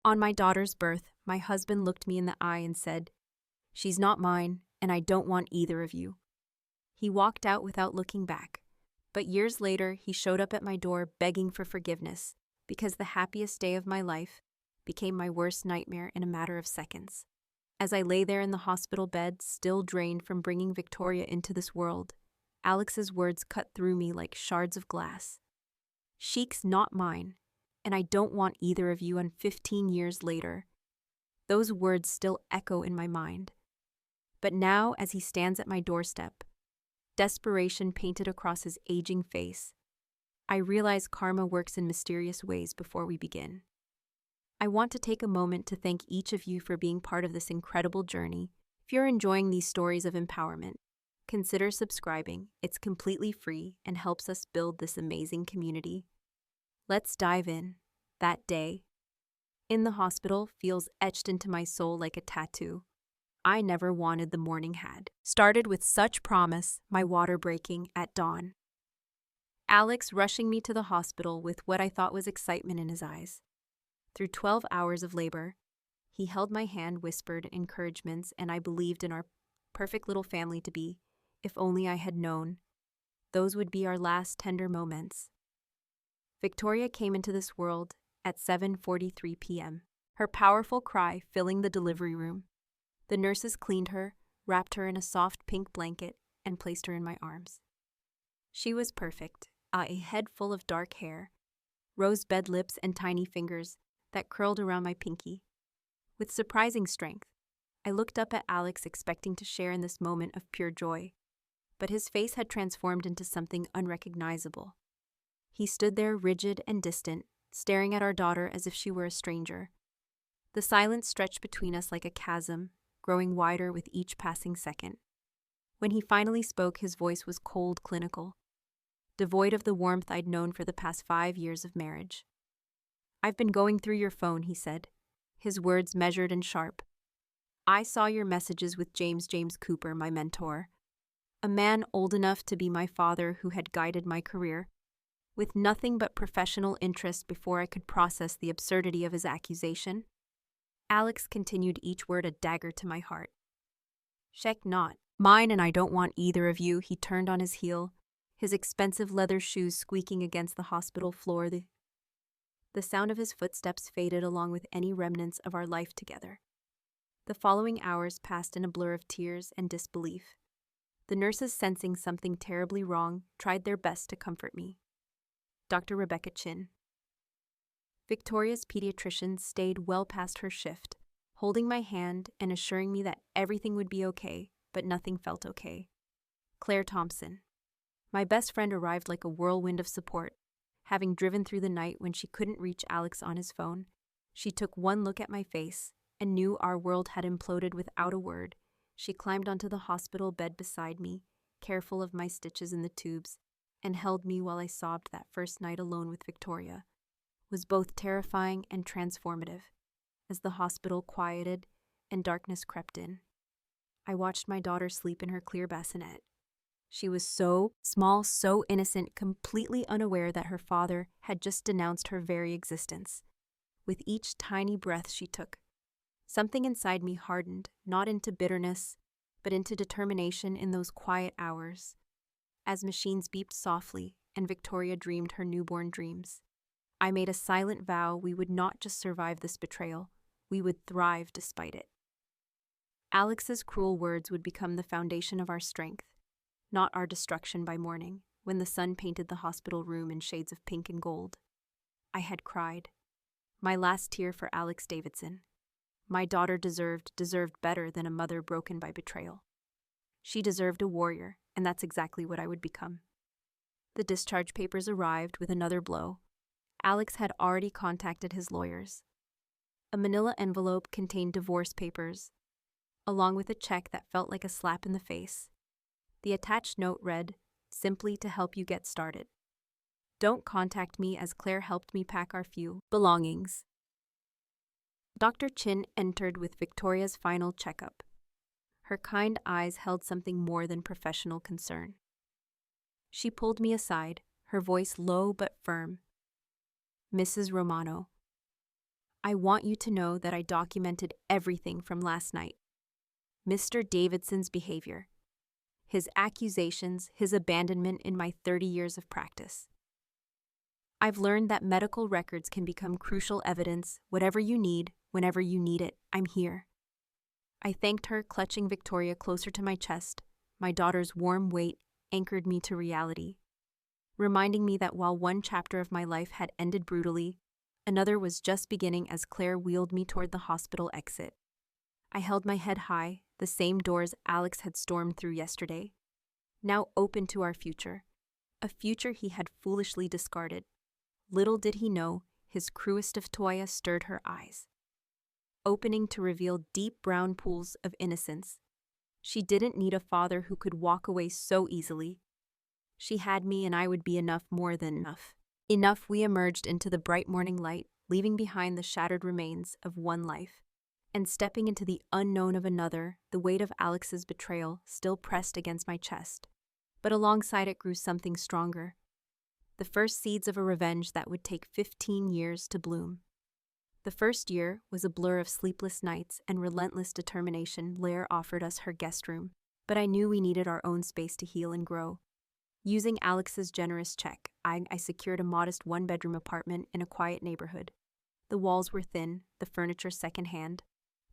On my daughter's birth, my husband looked me in the eye and said, "She's not mine, and I don't want either of you." He walked out without looking back. But years later, he showed up at my door begging for forgiveness, because the happiest day of my life became my worst nightmare in a matter of seconds. As I lay there in the hospital bed, still drained from bringing Victoria into this world, Alex's words cut through me like shards of glass. "Sheik's not mine, and I don't want either of you." And 15 years later, those words still echo in my mind. But now, as he stands at my doorstep, desperation painted across his aging face, I realize karma works in mysterious ways. Before we begin, I want to take a moment to thank each of you for being part of this incredible journey. If you're enjoying these stories of empowerment, consider subscribing. It's completely free and helps us build this amazing community. Let's dive in. That day in the hospital feels etched into my soul like a tattoo. I never wanted the morning had started with such promise, my water breaking at dawn. Alex rushing me to the hospital with what I thought was excitement in his eyes. Through 12 hours of labor, he held my hand, whispered encouragements, and I believed in our perfect little family to be. If only I had known, those would be our last tender moments. Victoria came into this world at 7:43 p.m., her powerful cry filling the delivery room. The nurses cleaned her, wrapped her in a soft pink blanket, and placed her in my arms. She was perfect, a head full of dark hair, rose-bed lips, and tiny fingers that curled around my pinky. With surprising strength, I looked up at Alex, expecting to share in this moment of pure joy, but his face had transformed into something unrecognizable. He stood there rigid and distant, staring at our daughter as if she were a stranger. The silence stretched between us like a chasm, growing wider with each passing second. When he finally spoke, his voice was cold, clinical, devoid of the warmth I'd known for the past 5 years of marriage. "I've been going through your phone," he said, his words measured and sharp. "I saw your messages with James Cooper, my mentor, a man old enough to be my father who had guided my career, with nothing but professional interest before I could process the absurdity of his accusation." Alex continued, each word a dagger to my heart. "Sheik not mine, and I don't want either of you." He turned on his heel, his expensive leather shoes squeaking against the hospital floor. The sound of his footsteps faded along with any remnants of our life together. The following hours passed in a blur of tears and disbelief. The nurses, sensing something terribly wrong, tried their best to comfort me. Dr. Rebecca Chin, Victoria's pediatrician, stayed well past her shift, holding my hand and assuring me that everything would be okay, but nothing felt okay. Claire Thompson, my best friend, arrived like a whirlwind of support. Having driven through the night when she couldn't reach Alex on his phone, she took one look at my face and knew our world had imploded. Without a word, she climbed onto the hospital bed beside me, careful of my stitches in the tubes, and held me while I sobbed. That first night alone with Victoria was both terrifying and transformative. As the hospital quieted and darkness crept in, I watched my daughter sleep in her clear bassinet. She was so small, so innocent, completely unaware that her father had just denounced her very existence. With each tiny breath she took, something inside me hardened, not into bitterness, but into determination. In those quiet hours, as machines beeped softly and Victoria dreamed her newborn dreams, I made a silent vow we would not just survive this betrayal, we would thrive despite it. Alex's cruel words would become the foundation of our strength, not our destruction. By morning, when the sun painted the hospital room in shades of pink and gold, I had cried. My last tear for Alex Davidson. My daughter deserved better than a mother broken by betrayal. She deserved a warrior, and that's exactly what I would become. The discharge papers arrived with another blow. Alex had already contacted his lawyers. A manila envelope contained divorce papers, along with a check that felt like a slap in the face. The attached note read, "Simply to help you get started. Don't contact me, as Claire helped me pack our few belongings." Dr. Chin entered with Victoria's final checkup. Her kind eyes held something more than professional concern. She pulled me aside, her voice low but firm. "Mrs. Romano, I want you to know that I documented everything from last night. Mr. Davidson's behavior, his accusations, his abandonment in my 30 years of practice. I've learned that medical records can become crucial evidence. Whatever you need, whenever you need it, I'm here. I thanked her, clutching Victoria closer to my chest. My daughter's warm weight anchored me to reality, reminding me that while one chapter of my life had ended brutally, another was just beginning as Claire wheeled me toward the hospital exit. I held my head high, the same doors Alex had stormed through yesterday, now open to our future, a future he had foolishly discarded. Little did he know, his cruest of Toya stirred her eyes, opening to reveal deep brown pools of innocence. She didn't need a father who could walk away so easily. She had me, and I would be enough, more than enough. Enough. We emerged into the bright morning light, leaving behind the shattered remains of one life, and stepping into the unknown of another. The weight of Alex's betrayal still pressed against my chest, but alongside it grew something stronger. The first seeds of a revenge that would take 15 years to bloom. The first year was a blur of sleepless nights and relentless determination. Blair offered us her guest room, but I knew we needed our own space to heal and grow. Using Alex's generous check, I secured a modest one-bedroom apartment in a quiet neighborhood. The walls were thin, the furniture secondhand,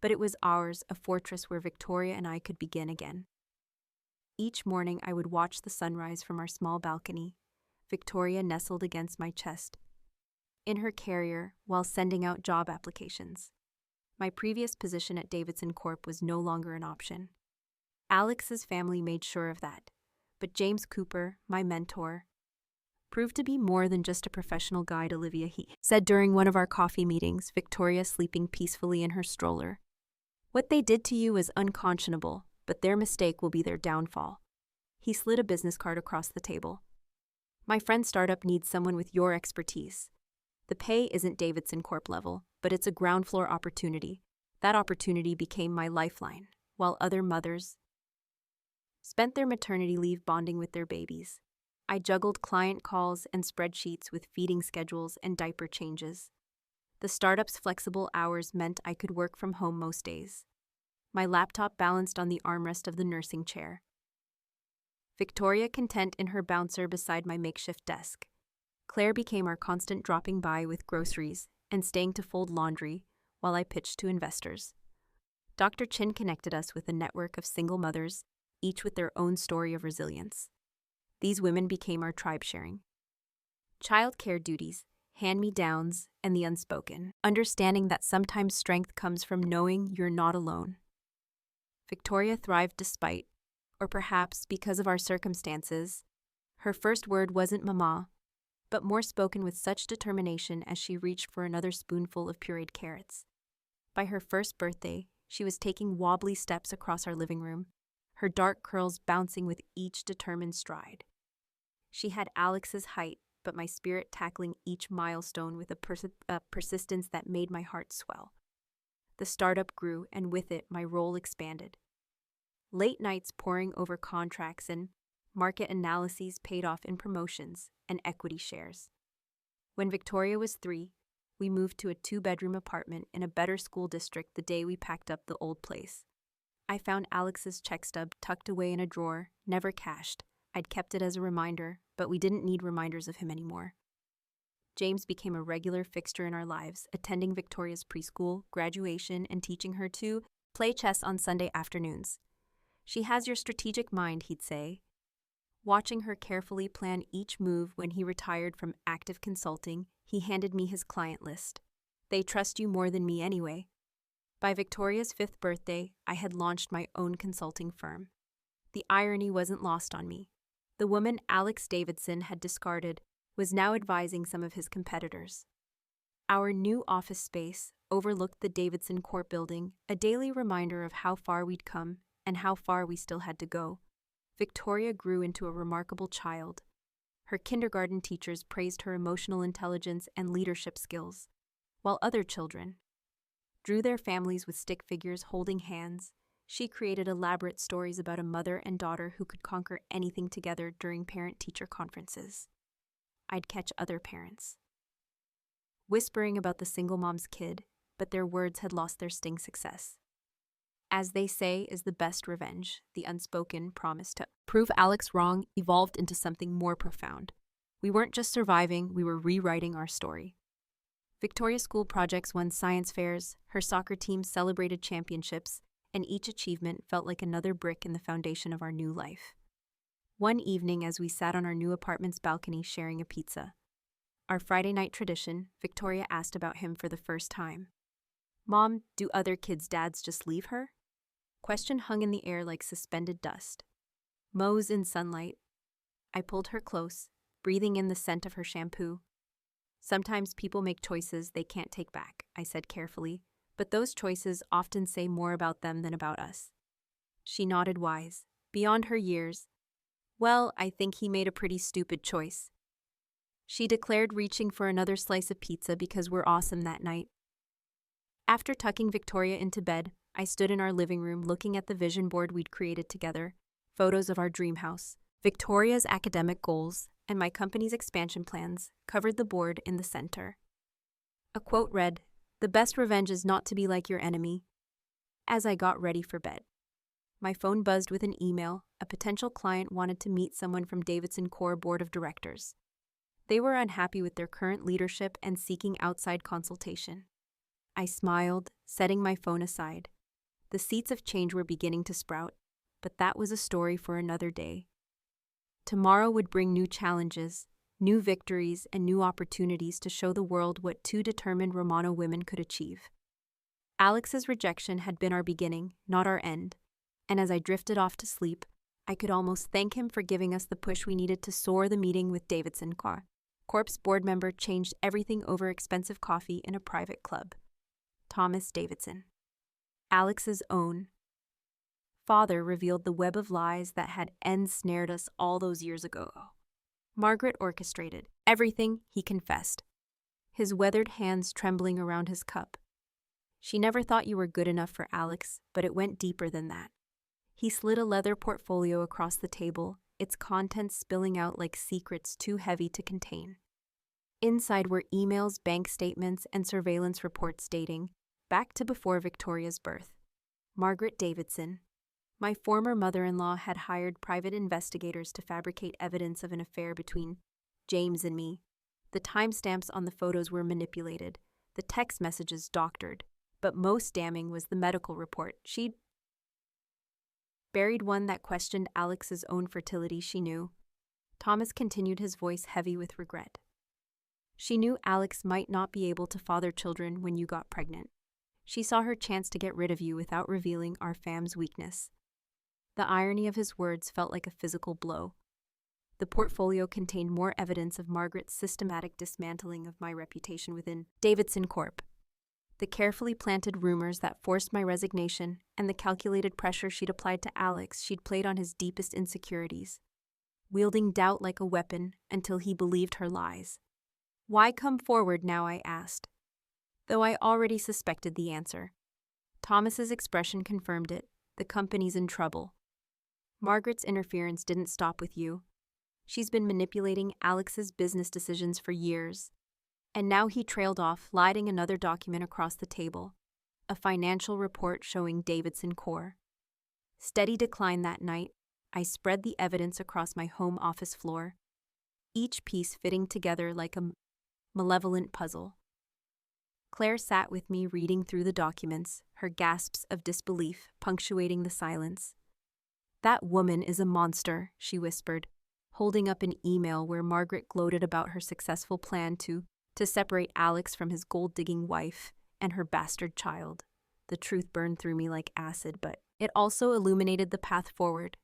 but it was ours, a fortress where Victoria and I could begin again. Each morning I would watch the sunrise from our small balcony, Victoria nestled against my chest, in her carrier while sending out job applications. My previous position at Davidson Corp was no longer an option. Alex's family made sure of that, but James Cooper, my mentor, proved to be more than just a professional guide. Olivia, he said during one of our coffee meetings, Victoria sleeping peacefully in her stroller. What they did to you is unconscionable, but their mistake will be their downfall. He slid a business card across the table. My friend's startup needs someone with your expertise. The pay isn't Davidson Corp level, but it's a ground floor opportunity. That opportunity became my lifeline, while other mothers spent their maternity leave bonding with their babies. I juggled client calls and spreadsheets with feeding schedules and diaper changes. The startup's flexible hours meant I could work from home most days. My laptop balanced on the armrest of the nursing chair, Victoria content in her bouncer beside my makeshift desk. Claire became our constant dropping by with groceries and staying to fold laundry while I pitched to investors. Dr. Chin connected us with a network of single mothers, each with their own story of resilience. These women became our tribe, sharing child care duties, hand-me-downs, and the unspoken, understanding that sometimes strength comes from knowing you're not alone. Victoria thrived despite, or perhaps because of our circumstances. Her first word wasn't mama, but more spoken with such determination as she reached for another spoonful of pureed carrots. By her first birthday, she was taking wobbly steps across our living room, her dark curls bouncing with each determined stride. She had Alex's height, but my spirit tackling each milestone with a persistence that made my heart swell. The startup grew, and with it, my role expanded. Late nights poring over contracts and market analyses paid off in promotions and equity shares. When Victoria was 3, we moved to a 2-bedroom apartment in a better school district the day we packed up the old place. I found Alex's check stub tucked away in a drawer, never cashed. I'd kept it as a reminder, but we didn't need reminders of him anymore. James became a regular fixture in our lives, attending Victoria's preschool, graduation, and teaching her to play chess on Sunday afternoons. "She has your strategic mind," he'd say. Watching her carefully plan each move when he retired from active consulting, he handed me his client list. "They trust you more than me anyway." By Victoria's 5th birthday, I had launched my own consulting firm. The irony wasn't lost on me. The woman Alex Davidson had discarded was now advising some of his competitors. Our new office space overlooked the Davidson Corp building, a daily reminder of how far we'd come and how far we still had to go. Victoria grew into a remarkable child. Her kindergarten teachers praised her emotional intelligence and leadership skills, while other children drew their families with stick figures holding hands. She created elaborate stories about a mother and daughter who could conquer anything together during parent-teacher conferences. I'd catch other parents whispering about the single mom's kid, but their words had lost their sting. Success, as they say, is the best revenge. The unspoken promise to prove Alex wrong evolved into something more profound. We weren't just surviving, we were rewriting our story. Victoria's school projects won science fairs, her soccer team celebrated championships, and each achievement felt like another brick in the foundation of our new life. One evening, as we sat on our new apartment's balcony sharing a pizza, our Friday night tradition, Victoria asked about him for the first time. "Mom, do other kids' dads just leave her?" Question hung in the air like suspended dust. Mo's in sunlight. I pulled her close, breathing in the scent of her shampoo. "Sometimes people make choices they can't take back," I said carefully, "but those choices often say more about them than about us." She nodded wise. Beyond her years, "Well, I think he made a pretty stupid choice," she declared, reaching for another slice of pizza because we're awesome that night. After tucking Victoria into bed, I stood in our living room looking at the vision board we'd created together, photos of our dream house. Victoria's academic goals and my company's expansion plans covered the board in the center. A quote read, "The best revenge is not to be like your enemy." As I got ready for bed, my phone buzzed with an email. A potential client wanted to meet someone from Davidson Core Board of Directors. They were unhappy with their current leadership and seeking outside consultation. I smiled, setting my phone aside. The seeds of change were beginning to sprout, but that was a story for another day. Tomorrow would bring new challenges, new victories, and new opportunities to show the world what two determined Romano women could achieve. Alex's rejection had been our beginning, not our end, and as I drifted off to sleep, I could almost thank him for giving us the push we needed to soar. The meeting with Davidson Corp's board member changed everything over expensive coffee in a private club. Thomas Davidson, Alex's own father, revealed the web of lies that had ensnared us all those years ago. Margaret orchestrated everything, he confessed, his weathered hands trembling around his cup. "She never thought you were good enough for Alex, but it went deeper than that." He slid a leather portfolio across the table, its contents spilling out like secrets too heavy to contain. Inside were emails, bank statements, and surveillance reports dating back to before Victoria's birth. Margaret Davidson, my former mother-in-law, had hired private investigators to fabricate evidence of an affair between James and me. The timestamps on the photos were manipulated, the text messages doctored, but most damning was the medical report. She'd buried one that questioned Alex's own fertility. She knew. Thomas continued, his voice heavy with regret. "She knew Alex might not be able to father children when you got pregnant. She saw her chance to get rid of you without revealing our fam's weakness." The irony of his words felt like a physical blow. The portfolio contained more evidence of Margaret's systematic dismantling of my reputation within Davidson Corp. The carefully planted rumors that forced my resignation and the calculated pressure she'd applied to Alex, she'd played on his deepest insecurities, wielding doubt like a weapon until he believed her lies. "Why come forward now?" I asked, though I already suspected the answer. Thomas's expression confirmed it. "The company's in trouble. Margaret's interference didn't stop with you. She's been manipulating Alex's business decisions for years." And now he trailed off, sliding another document across the table, a financial report showing Davidson Core. Steady decline that night. I spread the evidence across my home office floor, each piece fitting together like a malevolent puzzle. Claire sat with me, reading through the documents, her gasps of disbelief punctuating the silence. "That woman is a monster," she whispered, holding up an email where Margaret gloated about her successful plan to separate Alex from his gold-digging wife and her bastard child. The truth burned through me like acid, but it also illuminated the path forward.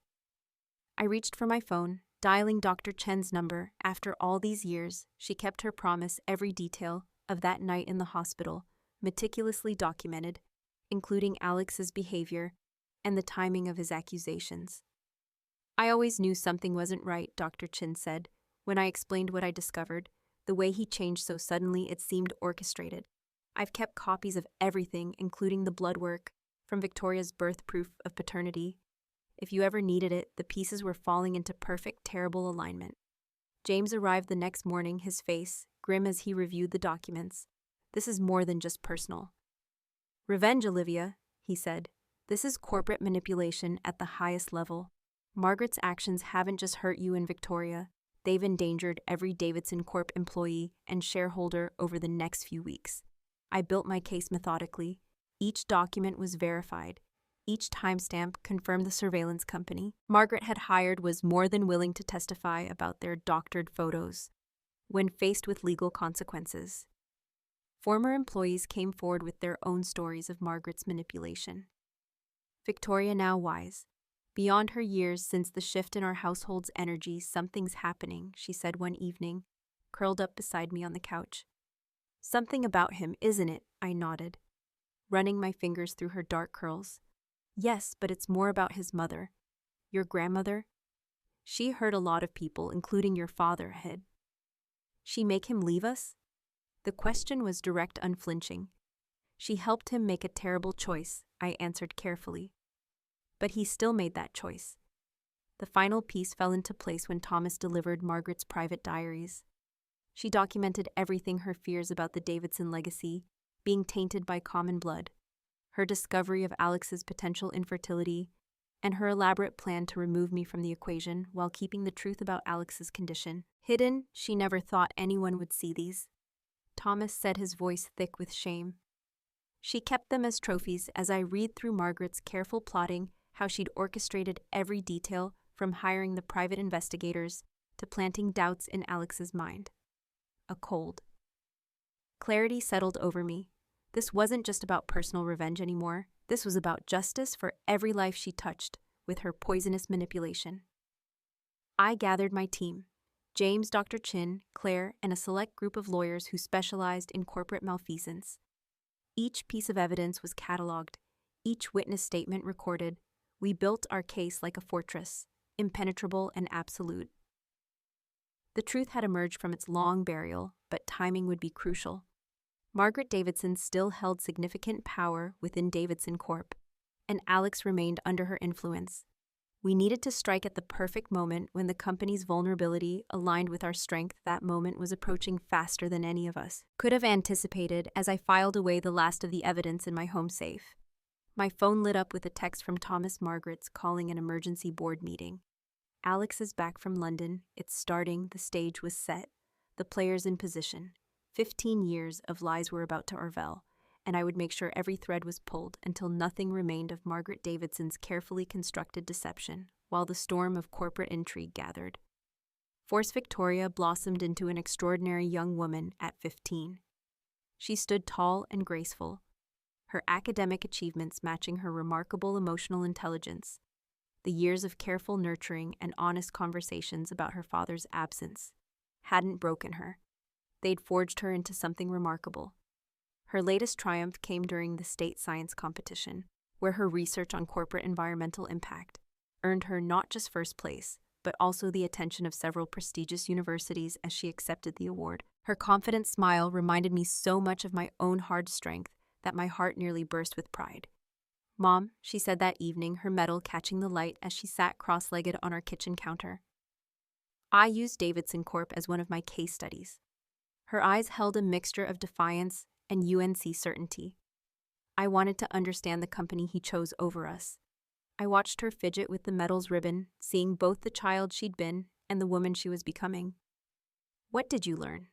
I reached for my phone, dialing Dr. Chen's number. After all these years, she kept her promise. Every detail of that night in the hospital, meticulously documented, including Alex's behavior and the timing of his accusations. "I always knew something wasn't right," Dr. Chen said, when I explained what I discovered. The way he changed so suddenly, it seemed orchestrated. "I've kept copies of everything, including the blood work from Victoria's birth, proof of paternity. If you ever needed it, the pieces were falling into perfect, terrible alignment." James arrived the next morning, his face grim as he reviewed the documents. "This is more than just personal. Revenge, Olivia, he said. This is corporate manipulation at the highest level. Margaret's actions haven't just hurt you and Victoria, they've endangered every Davidson Corp employee and shareholder over the next few weeks. I built my case methodically. Each document was verified. Each timestamp confirmed the surveillance company Margaret had hired was more than willing to testify about their doctored photos when faced with legal consequences. Former employees came forward with their own stories of Margaret's manipulation. Victoria, now wise, beyond her years since the shift in our household's energy, something's happening, she said one evening, curled up beside me on the couch. Something about him, isn't it? I nodded, running my fingers through her dark curls. Yes, but it's more about his mother. Your grandmother? She hurt a lot of people, including your father, Hed. She make him leave us? The question was direct, unflinching. She helped him make a terrible choice, I answered carefully. But he still made that choice. The final piece fell into place when Thomas delivered Margaret's private diaries. She documented everything: her fears about the Davidson legacy being tainted by common blood, her discovery of Alex's potential infertility, and her elaborate plan to remove me from the equation while keeping the truth about Alex's condition hidden. She never thought anyone would see these. Thomas said, his voice thick with shame. She kept them as trophies as I read through Margaret's careful plotting, how she'd orchestrated every detail from hiring the private investigators to planting doubts in Alex's mind. A cold clarity settled over me. This wasn't just about personal revenge anymore. This was about justice for every life she touched with her poisonous manipulation. I gathered my team: James, Dr. Chin, Claire, and a select group of lawyers who specialized in corporate malfeasance. Each piece of evidence was cataloged, each witness statement recorded. We built our case like a fortress, impenetrable and absolute. The truth had emerged from its long burial, but timing would be crucial. Margaret Davidson still held significant power within Davidson Corp., and Alex remained under her influence. We needed to strike at the perfect moment when the company's vulnerability aligned with our strength. That moment was approaching faster than any of us could have anticipated as I filed away the last of the evidence in my home safe. My phone lit up with a text from Thomas. Margaret's calling an emergency board meeting. Alex is back from London. It's starting. The stage was set. The players in position. 15 years of lies were about to unravel, and I would make sure every thread was pulled until nothing remained of Margaret Davidson's carefully constructed deception, while the storm of corporate intrigue gathered. Force Victoria blossomed into an extraordinary young woman at 15. She stood tall and graceful, her academic achievements matching her remarkable emotional intelligence. The years of careful nurturing and honest conversations about her father's absence hadn't broken her. They'd forged her into something remarkable. Her latest triumph came during the state science competition, where her research on corporate environmental impact earned her not just first place, but also the attention of several prestigious universities as she accepted the award. Her confident smile reminded me so much of my own hard strength that my heart nearly burst with pride. "Mom," she said that evening, her medal catching the light as she sat cross-legged on our kitchen counter. I used Davidson Corp as one of my case studies. Her eyes held a mixture of defiance and UNC certainty. I wanted to understand the company he chose over us. I watched her fidget with the medal's ribbon, seeing both the child she'd been and the woman she was becoming. "What did you learn?"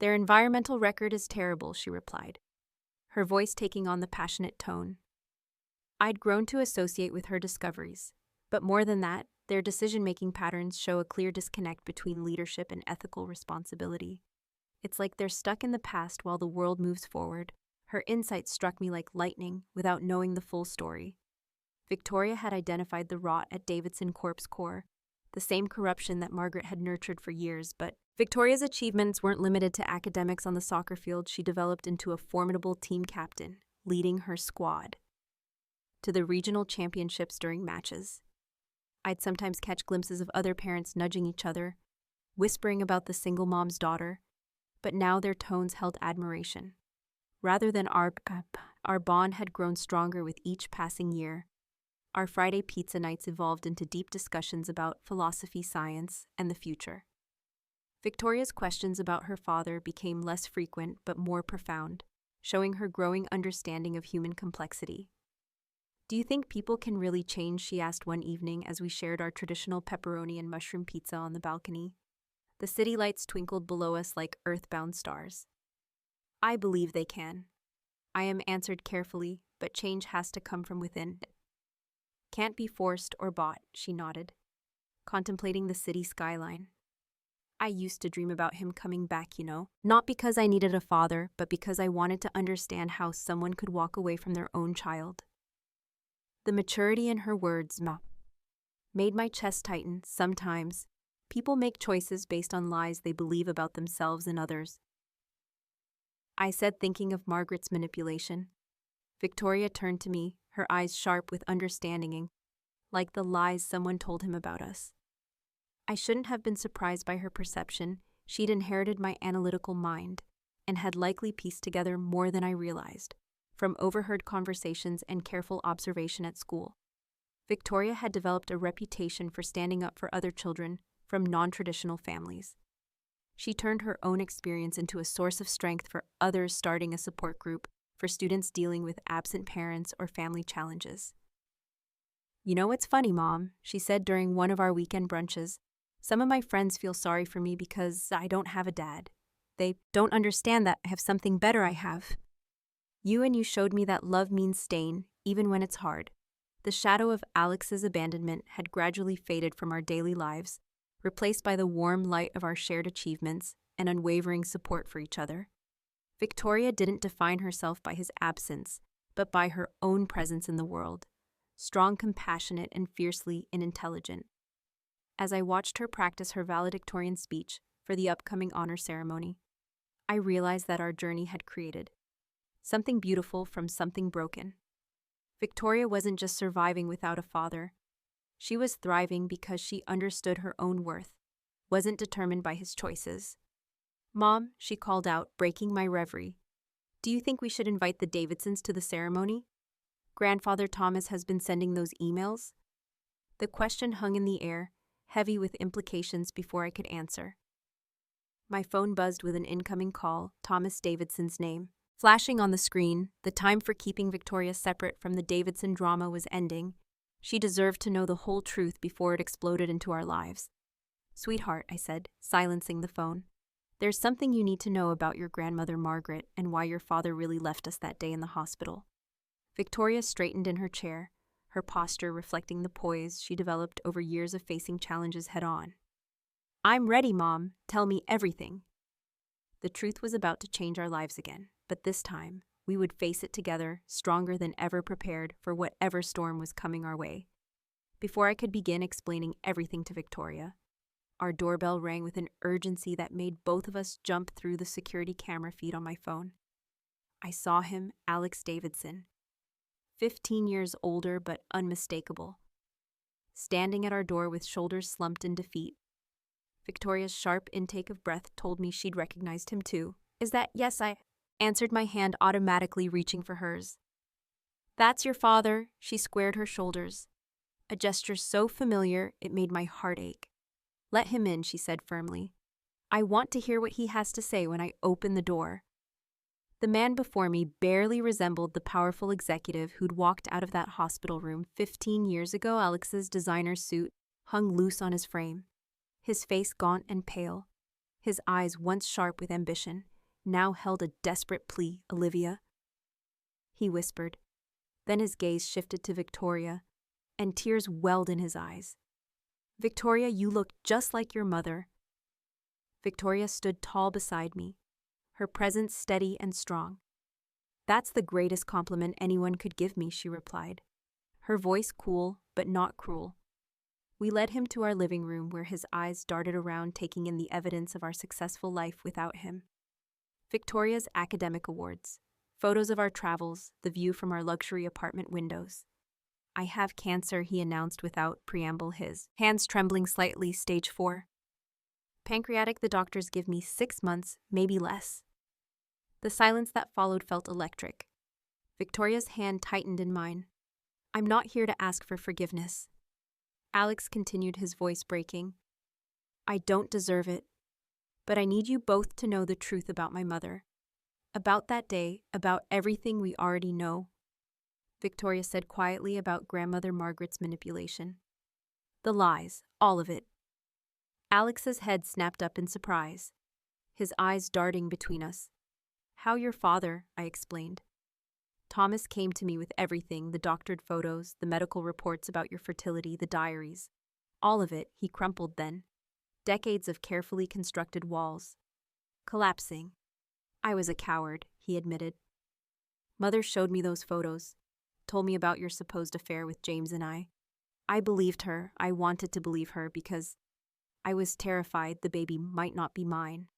"Their environmental record is terrible," she replied, her voice taking on the passionate tone. I'd grown to associate with her discoveries, but more than that, their decision-making patterns show a clear disconnect between leadership and ethical responsibility. It's like they're stuck in the past while the world moves forward. Her insight struck me like lightning without knowing the full story. Victoria had identified the rot at Davidson Corp's core, the same corruption that Margaret had nurtured for years, but Victoria's achievements weren't limited to academics on the soccer field. She developed into a formidable team captain, leading her squad to the regional championships during matches. I'd sometimes catch glimpses of other parents nudging each other, whispering about the single mom's daughter, but now their tones held admiration. Rather than our bond had grown stronger with each passing year. Our Friday pizza nights evolved into deep discussions about philosophy, science, and the future. Victoria's questions about her father became less frequent but more profound. showing her growing understanding of human complexity. "Do you think people can really change?" she asked one evening as we shared our traditional pepperoni and mushroom pizza on the balcony. The city lights twinkled below us like earthbound stars. "I believe they can." I answered carefully, "but change has to come from within. Can't be forced or bought," she nodded, contemplating the city skyline. "I used to dream about him coming back, not because I needed a father, but because I wanted to understand how someone could walk away from their own child." The maturity in her words made my chest tighten. Sometimes, people make choices based on lies they believe about themselves and others, I said, thinking of Margaret's manipulation. Victoria turned to me, her eyes sharp with understanding, like the lies someone told him about us. I shouldn't have been surprised by her perception. She'd inherited my analytical mind and had likely pieced together more than I realized, from overheard conversations and careful observation at school. Victoria had developed a reputation for standing up for other children from non-traditional families. She turned her own experience into a source of strength for others, starting a support group for students dealing with absent parents or family challenges. "You know what's funny, Mom?" she said during one of our weekend brunches. "Some of my friends feel sorry for me because I don't have a dad. They don't understand that I have something better I have. You showed me that love means staying, even when it's hard." The shadow of Alex's abandonment had gradually faded from our daily lives, replaced by the warm light of our shared achievements and unwavering support for each other. Victoria didn't define herself by his absence, but by her own presence in the world, strong, compassionate, and fiercely intelligent. As I watched her practice her valedictorian speech for the upcoming honor ceremony, I realized that our journey had created something beautiful from something broken. Victoria wasn't just surviving without a father. She was thriving because she understood her own worth, wasn't determined by his choices. "Mom," she called out, breaking my reverie, "do you think we should invite the Davidsons to the ceremony? Grandfather Thomas has been sending those emails." The question hung in the air, heavy with implications before I could answer. My phone buzzed with an incoming call, Thomas Davidson's name. Flashing on the screen, the time for keeping Victoria separate from the Davidson drama was ending. She deserved to know the whole truth before it exploded into our lives. "Sweetheart," I said, silencing the phone, "there's something you need to know about your grandmother Margaret and why your father really left us that day in the hospital." Victoria straightened in her chair, her posture reflecting the poise she developed over years of facing challenges head-on. "I'm ready, Mom. Tell me everything." The truth was about to change our lives again, but this time, we would face it together, stronger than ever, prepared for whatever storm was coming our way. Before I could begin explaining everything to Victoria, our doorbell rang with an urgency that made both of us jump through the security camera feed on my phone. I saw him, Alex Davidson, 15 years older but unmistakable, standing at our door with shoulders slumped in defeat. Victoria's sharp intake of breath told me she'd recognized him too. "Is that—" "Yes, I—" answered, my hand automatically reaching for hers. "That's your father." She squared her shoulders, a gesture so familiar it made my heart ache. "Let him in," she said firmly. "I want to hear what he has to say when I open the door." The man before me barely resembled the powerful executive who'd walked out of that hospital room 15 years ago. Alex's designer suit hung loose on his frame, his face gaunt and pale. His eyes, once sharp with ambition, now held a desperate plea. "Olivia," he whispered. Then his gaze shifted to Victoria, and tears welled in his eyes. "Victoria, you look just like your mother." Victoria stood tall beside me, her presence steady and strong. "That's the greatest compliment anyone could give me," she replied, her voice cool but not cruel. We led him to our living room where his eyes darted around, taking in the evidence of our successful life without him. Victoria's academic awards, photos of our travels, the view from our luxury apartment windows. "I have cancer," he announced without preamble, his hands trembling slightly. "Stage 4. Pancreatic. The doctors give me 6 months, maybe less." The silence that followed felt electric. Victoria's hand tightened in mine. "I'm not here to ask for forgiveness," Alex continued, his voice breaking. "I don't deserve it. But I need you both to know the truth about my mother. About that day, about everything we already know, Victoria said quietly about grandmother Margaret's manipulation. The lies, all of it. Alex's head snapped up in surprise, his eyes darting between us. How your father, I explained. Thomas came to me with everything, the doctored photos, the medical reports about your fertility, the diaries. All of it, he crumpled then. Decades of carefully constructed walls. Collapsing. I was a coward, he admitted. Mother showed me those photos, told me about your supposed affair with James and I. I believed her, I wanted to believe her because I was terrified the baby might not be mine,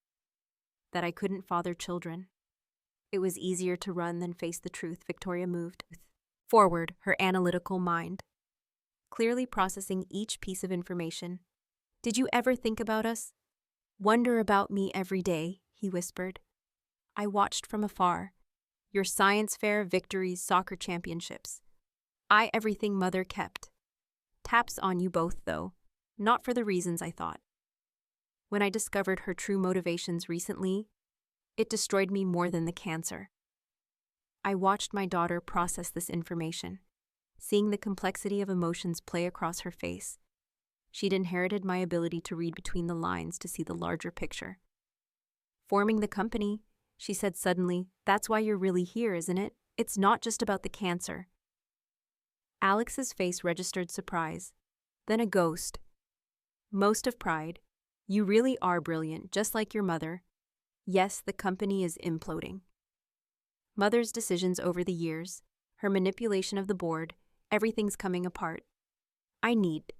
that I couldn't father children. It was easier to run than face the truth. Victoria moved forward, her analytical mind, clearly processing each piece of information. Did you ever think about us? Wonder about me every day, he whispered. I watched from afar. Your science fair victories, soccer championships. Everything Mother kept. Taps on you both, though. Not for the reasons I thought. When I discovered her true motivations recently, it destroyed me more than the cancer. I watched my daughter process this information, seeing the complexity of emotions play across her face. She'd inherited my ability to read between the lines to see the larger picture. Forming the company, she said suddenly, that's why you're really here, isn't it? It's not just about the cancer. Alex's face registered surprise, then a ghost. Most of pride. You really are brilliant, just like your mother. Yes, the company is imploding. Mother's decisions over the years, her manipulation of the board, everything's coming apart. I need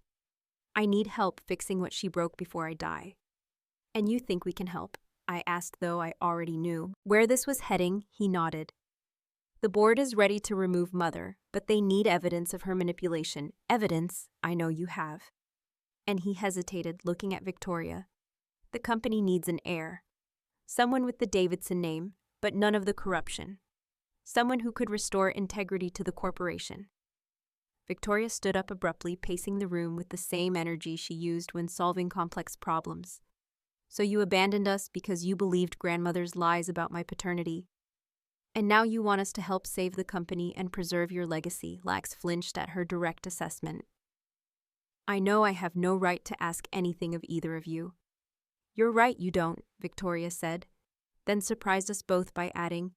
help fixing what she broke before I die. And you think we can help? I asked, though I already knew where this was heading. He nodded. The board is ready to remove Mother, but they need evidence of her manipulation. Evidence I know you have. And he hesitated, looking at Victoria. The company needs an heir. Someone with the Davidson name, but none of the corruption. Someone who could restore integrity to the corporation. Victoria stood up abruptly, pacing the room with the same energy she used when solving complex problems. So you abandoned us because you believed grandmother's lies about my paternity. And now you want us to help save the company and preserve your legacy. Lax flinched at her direct assessment. I know I have no right to ask anything of either of you. You're right, you don't, Victoria said, then surprised us both by adding,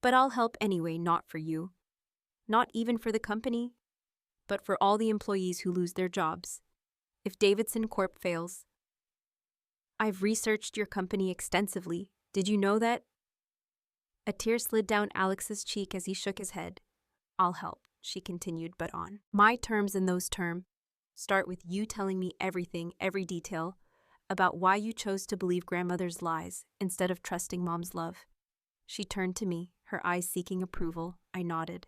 but I'll help anyway, not for you. Not even for the company, but for all the employees who lose their jobs. If Davidson Corp fails. I've researched your company extensively. Did you know that? A tear slid down Alex's cheek as he shook his head. I'll help, she continued, but on my terms and those terms. Start with you telling me everything, every detail, about why you chose to believe grandmother's lies instead of trusting Mom's love. She turned to me, her eyes seeking approval. I nodded.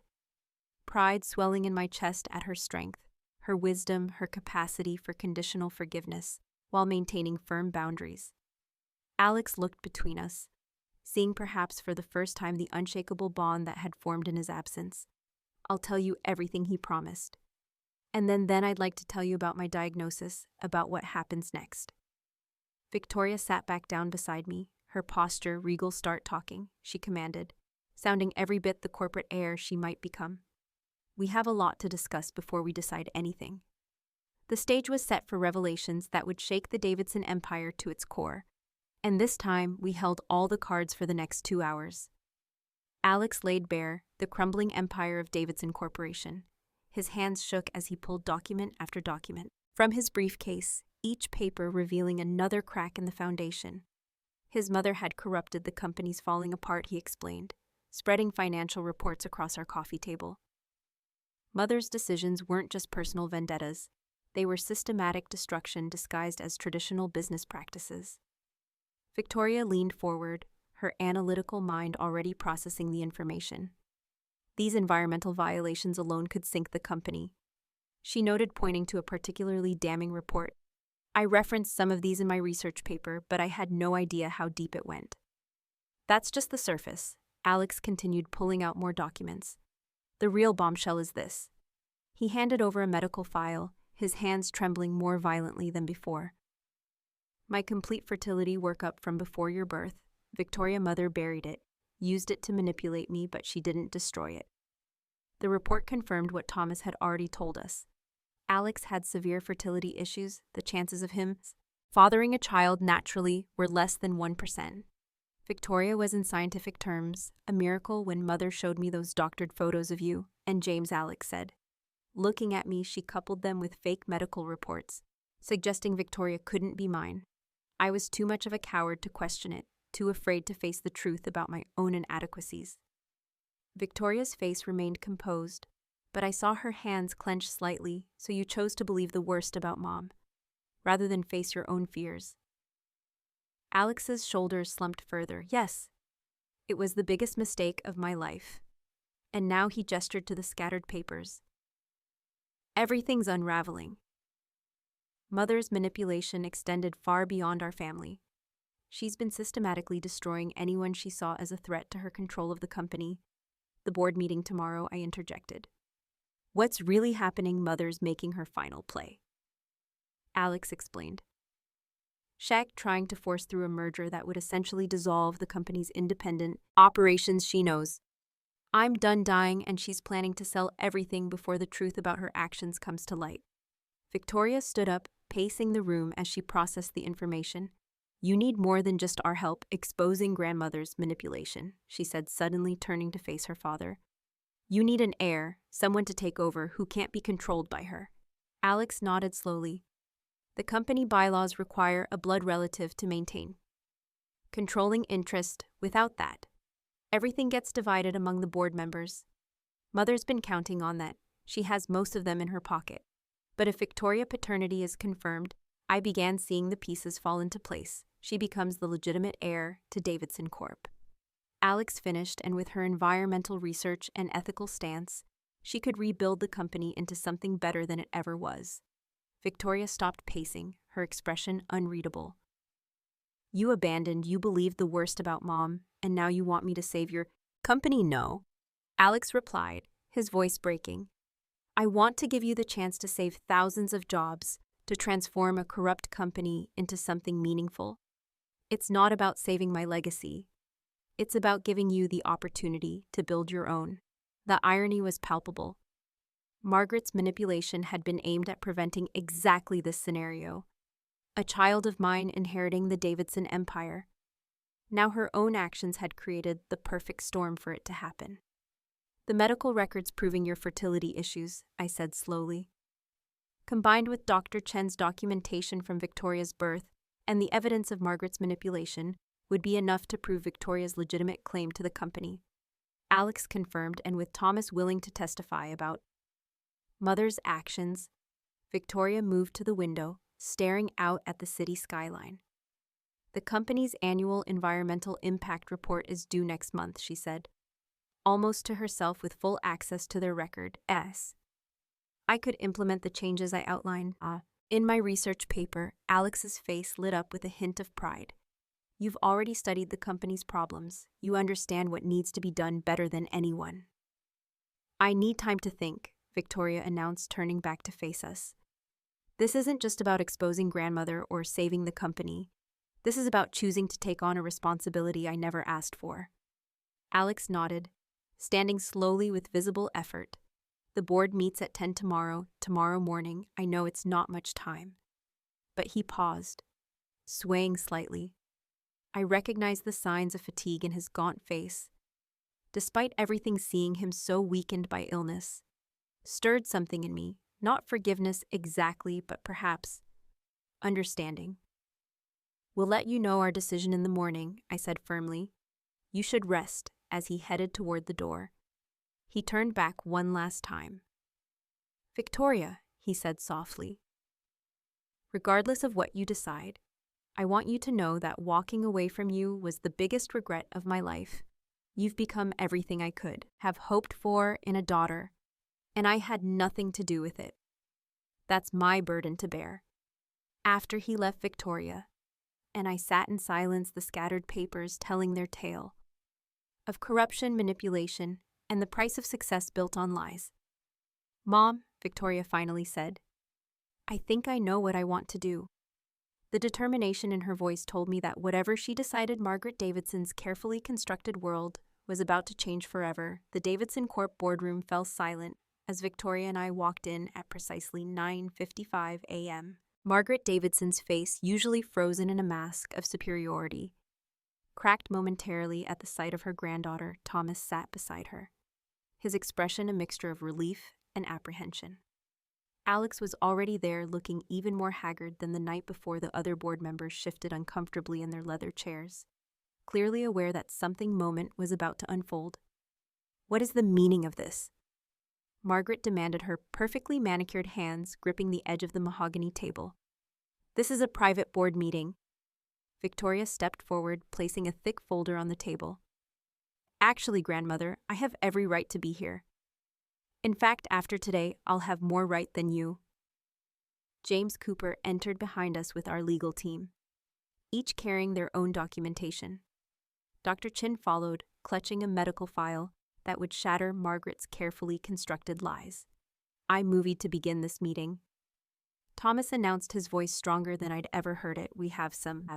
Pride swelling in my chest at her strength, her wisdom, her capacity for conditional forgiveness, while maintaining firm boundaries. Alex looked between us, seeing perhaps for the first time the unshakable bond that had formed in his absence. I'll tell you everything, he promised. And then I'd like to tell you about my diagnosis, about what happens next. Victoria sat back down beside me, her posture regal. Start talking, she commanded, sounding every bit the corporate heir she might become. We have a lot to discuss before we decide anything. The stage was set for revelations that would shake the Davidson empire to its core, and this time we held all the cards for the next 2 hours. Alex laid bare the crumbling empire of Davidson Corporation. His hands shook as he pulled document after document from his briefcase, each paper revealing another crack in the foundation. His mother had corrupted the company's falling apart, he explained, spreading financial reports across our coffee table. Mother's decisions weren't just personal vendettas. They were systematic destruction disguised as traditional business practices. Victoria leaned forward, her analytical mind already processing the information. These environmental violations alone could sink the company. She noted, pointing to a particularly damning report. I referenced some of these in my research paper, but I had no idea how deep it went. That's just the surface. Alex continued, pulling out more documents. The real bombshell is this. He handed over a medical file, his hands trembling more violently than before. My complete fertility workup from before your birth. Victoria, Mother buried it. used it to manipulate me, but she didn't destroy it. The report confirmed what Thomas had already told us. Alex had severe fertility issues. The chances of him fathering a child naturally were less than 1%. Victoria was, in scientific terms, a miracle when Mother showed me those doctored photos of you, and James, Alex said. Looking at me, she coupled them with fake medical reports, suggesting Victoria couldn't be mine. I was too much of a coward to question it, too afraid to face the truth about my own inadequacies. Victoria's face remained composed, but I saw her hands clench slightly, so you chose to believe the worst about Mom, rather than face your own fears. Alex's shoulders slumped further. Yes, it was the biggest mistake of my life. And now he gestured to the scattered papers. Everything's unraveling. Mother's manipulation extended far beyond our family. She's been systematically destroying anyone she saw as a threat to her control of the company. The board meeting tomorrow, I interjected. What's really happening? Mother's making her final play. Alex explained. Shaq trying to force through a merger that would essentially dissolve the company's independent operations. She knows. I'm done dying, and she's planning to sell everything before the truth about her actions comes to light. Victoria stood up, pacing the room as she processed the information. You need more than just our help exposing grandmother's manipulation, she said, suddenly turning to face her father. You need an heir, someone to take over who can't be controlled by her. Alex nodded slowly. The company bylaws require a blood relative to maintain controlling interest. Without that, everything gets divided among the board members. Mother's been counting on that. She has most of them in her pocket. But if Victoria paternity is confirmed, I began seeing the pieces fall into place. She becomes the legitimate heir to Davidson Corp. Alex finished, and with her environmental research and ethical stance, she could rebuild the company into something better than it ever was. Victoria stopped pacing, her expression unreadable. You believed the worst about Mom, and now you want me to save your company? No. Alex replied, his voice breaking. I want to give you the chance to save thousands of jobs, to transform a corrupt company into something meaningful. It's not about saving my legacy. It's about giving you the opportunity to build your own. The irony was palpable. Margaret's manipulation had been aimed at preventing exactly this scenario. A child of mine inheriting the Davidson empire. Now her own actions had created the perfect storm for it to happen. The medical records proving your fertility issues, I said slowly, combined with Dr. Chen's documentation from Victoria's birth and the evidence of Margaret's manipulation, would be enough to prove Victoria's legitimate claim to the company. Alex confirmed, and with Thomas willing to testify about Mother's actions, Victoria moved to the window, staring out at the city skyline. The company's annual environmental impact report is due next month, she said, almost to herself with full access to their record. I could implement the changes I outlined. In my research paper, Alex's face lit up with a hint of pride. You've already studied the company's problems. You understand what needs to be done better than anyone. I need time to think, Victoria announced, turning back to face us. This isn't just about exposing grandmother or saving the company. This is about choosing to take on a responsibility I never asked for. Alex nodded, standing slowly with visible effort. The board meets at 10 tomorrow morning. I know it's not much time. But he paused, swaying slightly. I recognized the signs of fatigue in his gaunt face. Despite everything, seeing him so weakened by illness stirred something in me, not forgiveness exactly, but perhaps understanding. We'll let you know our decision in the morning, I said firmly. You should rest, as he headed toward the door. He turned back one last time. Victoria, he said softly, regardless of what you decide, I want you to know that walking away from you was the biggest regret of my life. You've become everything I could have hoped for in a daughter, and I had nothing to do with it. That's my burden to bear. After he left Victoria, and I sat in silence, the scattered papers telling their tale of corruption, manipulation, and the price of success built on lies. Mom, Victoria finally said, I think I know what I want to do. The determination in her voice told me that whatever she decided, Margaret Davidson's carefully constructed world was about to change forever, the Davidson Corp boardroom fell silent as Victoria and I walked in at precisely 9:55 a.m. Margaret Davidson's face, usually frozen in a mask of superiority, cracked momentarily at the sight of her granddaughter. Thomas sat beside her, his expression a mixture of relief and apprehension. Alex was already there, looking even more haggard than the night before. The other board members shifted uncomfortably in their leather chairs, clearly aware that something moment was about to unfold. "What is the meaning of this?" Margaret demanded, her perfectly manicured hands gripping the edge of the mahogany table. "This is a private board meeting." Victoria stepped forward, placing a thick folder on the table. "Actually, grandmother, I have every right to be here. In fact, after today, I'll have more right than you." James Cooper entered behind us with our legal team, each carrying their own documentation. Dr. Chin followed, clutching a medical file that would shatter Margaret's carefully constructed lies. I movied to begin this meeting. Thomas announced, his voice stronger than I'd ever heard it. "We have some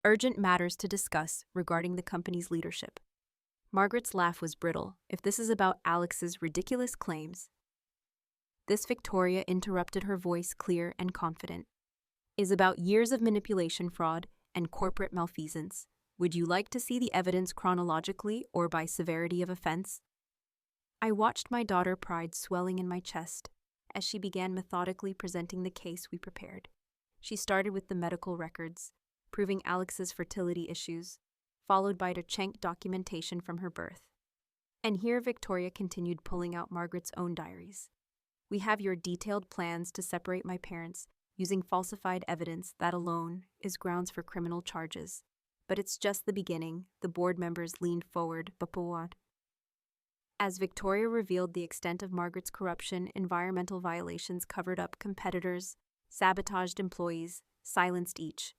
urgent matters to discuss regarding the company's leadership." Margaret's laugh was brittle. "If this is about Alex's ridiculous claims." This, Victoria interrupted, her voice clear and confident, "is about years of manipulation, fraud, and corporate malfeasance. Would you like to see the evidence chronologically or by severity of offense?" I watched my daughter, pride swelling in my chest, as she began methodically presenting the case we prepared. She started with the medical records, proving Alex's fertility issues, followed by Dochenk documentation from her birth. And here Victoria continued, pulling out Margaret's own diaries. "We have your detailed plans to separate my parents using falsified evidence. That alone is grounds for criminal charges. But it's just the beginning." The board members leaned forward, as Victoria revealed the extent of Margaret's corruption. Environmental violations, covered up competitors, sabotaged employees, silenced each.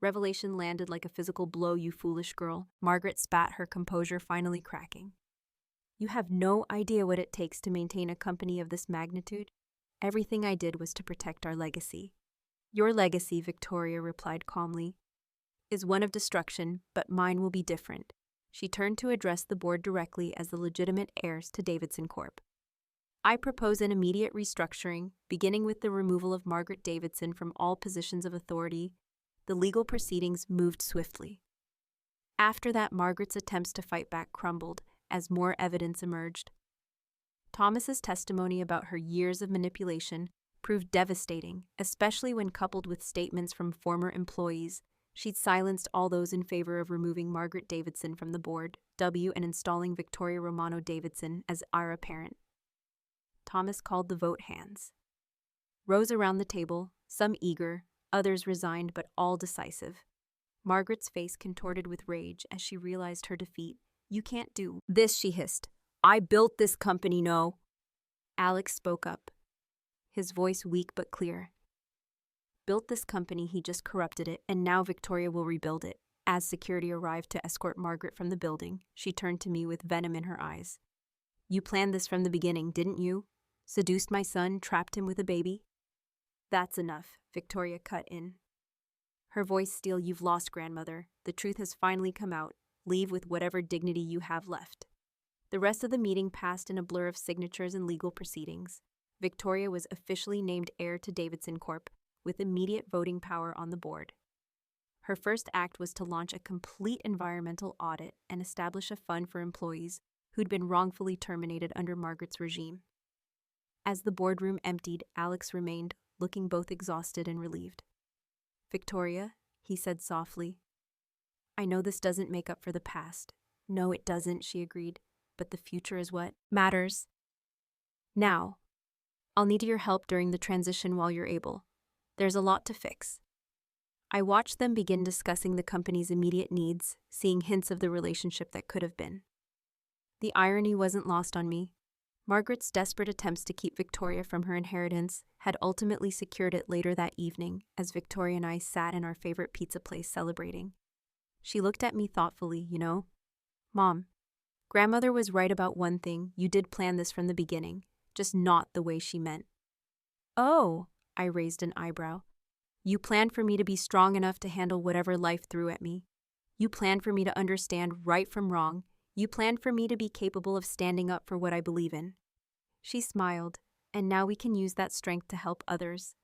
Revelation landed like a physical blow. "You foolish girl." Margaret spat, her composure finally cracking. "You have no idea what it takes to maintain a company of this magnitude. Everything I did was to protect our legacy." "Your legacy," Victoria replied calmly, "is one of destruction, but mine will be different." She turned to address the board directly as the legitimate heirs to Davidson Corp. "I propose an immediate restructuring, beginning with the removal of Margaret Davidson from all positions of authority." The legal proceedings moved swiftly. After that, Margaret's attempts to fight back crumbled as more evidence emerged. Thomas's testimony about her years of manipulation proved devastating, especially when coupled with statements from former employees. She'd silenced all those in favor of removing Margaret Davidson from the board, and installing Victoria Romano Davidson as heir apparent. Thomas called the vote. Hands rose around the table, some eager, others resigned, but all decisive. Margaret's face contorted with rage as she realized her defeat. "You can't do this," she hissed. "I built this company, no." Alex spoke up, his voice weak but clear. "Built this company, he just corrupted it, and now Victoria will rebuild it." As security arrived to escort Margaret from the building, she turned to me with venom in her eyes. "You planned this from the beginning, didn't you? Seduced my son, trapped him with a baby?" "That's enough," Victoria cut in, her voice steel. "You've lost, grandmother. The truth has finally come out. Leave with whatever dignity you have left." The rest of the meeting passed in a blur of signatures and legal proceedings. Victoria was officially named heir to Davidson Corp, with immediate voting power on the board. Her first act was to launch a complete environmental audit and establish a fund for employees who'd been wrongfully terminated under Margaret's regime. As the boardroom emptied, Alex remained, looking both exhausted and relieved. "Victoria," he said softly, "I know this doesn't make up for the past." "No, it doesn't," she agreed, "but the future is what matters. Now, I'll need your help during the transition while you're able. There's a lot to fix." I watched them begin discussing the company's immediate needs, seeing hints of the relationship that could have been. The irony wasn't lost on me. Margaret's desperate attempts to keep Victoria from her inheritance had ultimately secured it later that evening, as Victoria and I sat in our favorite pizza place celebrating. She looked at me thoughtfully. "You know, Mom, Grandmother was right about one thing. You did plan this from the beginning, just not the way she meant." "Oh," I raised an eyebrow. "You planned for me to be strong enough to handle whatever life threw at me. You planned for me to understand right from wrong, You planned for me to be capable of standing up for what I believe in. She smiled, and now we can use that strength to help others.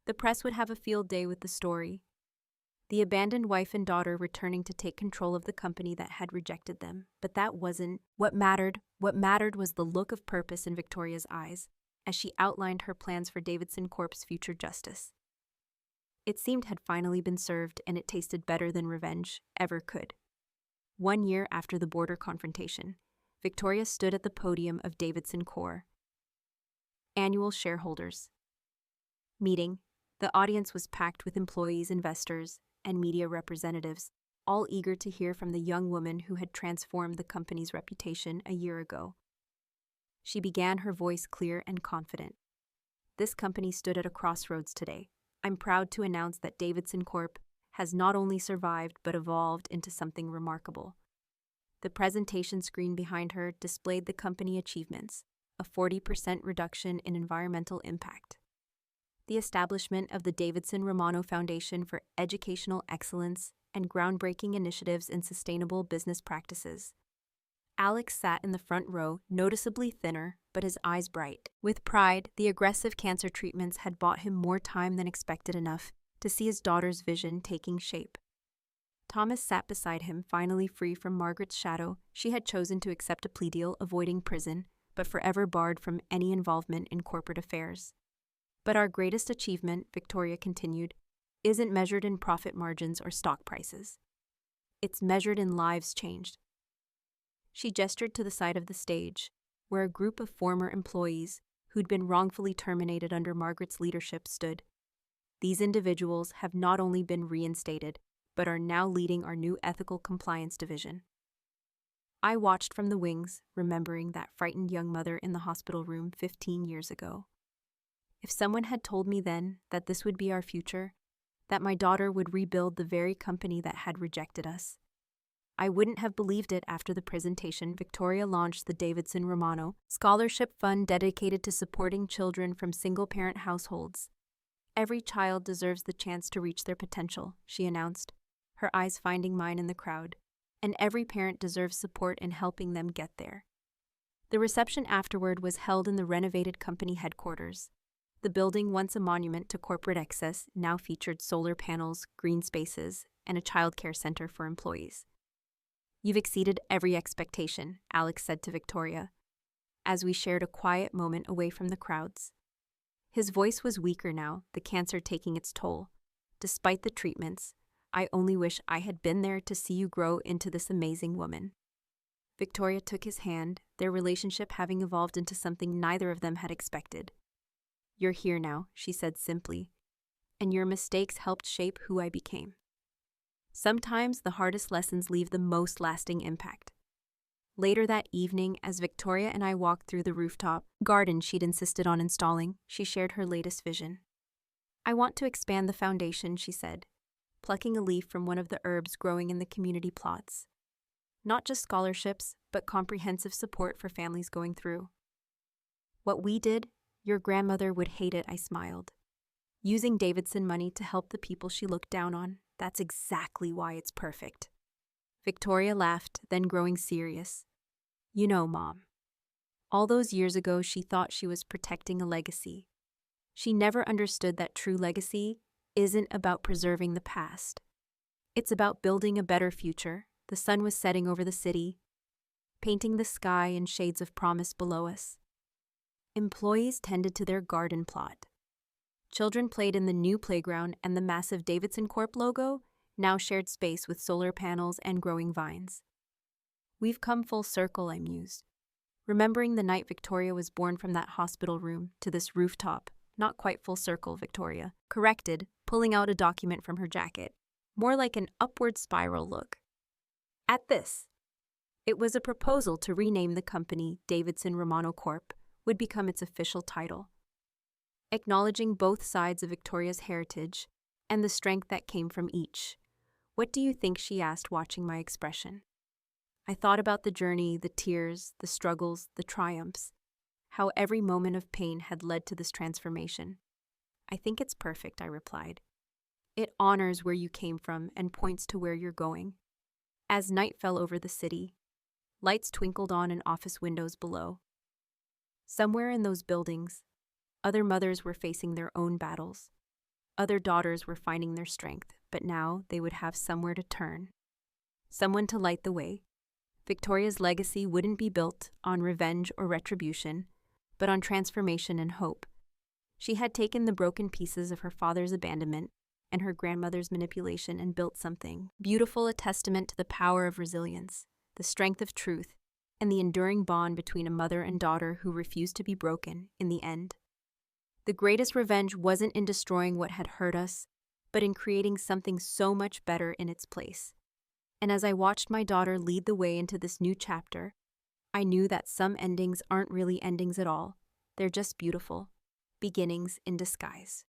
The press would have a field day with the story. The abandoned wife and daughter returning to take control of the company that had rejected them. But that wasn't what mattered. What mattered was the look of purpose in Victoria's eyes as she outlined her plans for Davidson Corp's future justice. It seemed had finally been served, and it tasted better than revenge ever could. 1 year after the border confrontation, Victoria stood at the podium of Davidson Corp. Annual shareholders meeting. The audience was packed with employees, investors, and media representatives, all eager to hear from the young woman who had transformed the company's reputation a year ago. She began, her voice clear and confident. This company stood at a crossroads today. I'm proud to announce that Davidson Corp has not only survived but evolved into something remarkable. The presentation screen behind her displayed the company achievements, a 40% reduction in environmental impact, the establishment of the Davidson Romano Foundation for Educational Excellence, and groundbreaking initiatives in sustainable business practices. Alex sat in the front row, noticeably thinner, but his eyes bright. With pride, the aggressive cancer treatments had bought him more time than expected enough to see his daughter's vision taking shape. Thomas sat beside him, finally free from Margaret's shadow. She had chosen to accept a plea deal, avoiding prison, but forever barred from any involvement in corporate affairs. But our greatest achievement, Victoria continued, isn't measured in profit margins or stock prices. It's measured in lives changed. She gestured to the side of the stage, where a group of former employees who'd been wrongfully terminated under Margaret's leadership stood. These individuals have not only been reinstated, but are now leading our new ethical compliance division. I watched from the wings, remembering that frightened young mother in the hospital room 15 years ago. If someone had told me then that this would be our future, that my daughter would rebuild the very company that had rejected us, I wouldn't have believed it. After the presentation, Victoria launched the Davidson Romano Scholarship Fund dedicated to supporting children from single-parent households. Every child deserves the chance to reach their potential, she announced, her eyes finding mine in the crowd, and every parent deserves support in helping them get there. The reception afterward was held in the renovated company headquarters. The building, once a monument to corporate excess, now featured solar panels, green spaces, and a childcare center for employees. You've exceeded every expectation, Alex said to Victoria, as we shared a quiet moment away from the crowds. His voice was weaker now, the cancer taking its toll. Despite the treatments, I only wish I had been there to see you grow into this amazing woman. Victoria took his hand, their relationship having evolved into something neither of them had expected. You're here now, she said simply, and your mistakes helped shape who I became. Sometimes the hardest lessons leave the most lasting impact. Later that evening, as Victoria and I walked through the rooftop garden she'd insisted on installing, she shared her latest vision. I want to expand the foundation, she said, plucking a leaf from one of the herbs growing in the community plots. Not just scholarships, but comprehensive support for families going through. What we did, your grandmother would hate it, I smiled. Using Davidson money to help the people she looked down on, that's exactly why it's perfect. Victoria laughed, then growing serious. You know, Mom. All those years ago, she thought she was protecting a legacy. She never understood that true legacy isn't about preserving the past. It's about building a better future. The sun was setting over the city, painting the sky in shades of promise below us. Employees tended to their garden plot. Children played in the new playground, and the massive Davidson Corp logo now shared space with solar panels and growing vines. We've come full circle, I mused, remembering the night Victoria was born from that hospital room to this rooftop. Not quite full circle, Victoria corrected, pulling out a document from her jacket. More like an upward spiral look. At this, it was a proposal to rename the company Davidson Romano Corp. Would become its official title, acknowledging both sides of Victoria's heritage and the strength that came from each. What do you think? She asked, watching my expression. I thought about the journey, the tears, the struggles, the triumphs, how every moment of pain had led to this transformation. I think it's perfect, I replied. It honors where you came from and points to where you're going. As night fell over the city, Lights twinkled on in office windows below. Somewhere in those buildings, other mothers were facing their own battles. Other daughters were finding their strength, but now they would have somewhere to turn. Someone to light the way. Victoria's legacy wouldn't be built on revenge or retribution, but on transformation and hope. She had taken the broken pieces of her father's abandonment and her grandmother's manipulation and built something beautiful, a testament to the power of resilience, the strength of truth, and the enduring bond between a mother and daughter who refused to be broken in the end. The greatest revenge wasn't in destroying what had hurt us, but in creating something so much better in its place. And as I watched my daughter lead the way into this new chapter, I knew that some endings aren't really endings at all. They're just beautiful beginnings in disguise.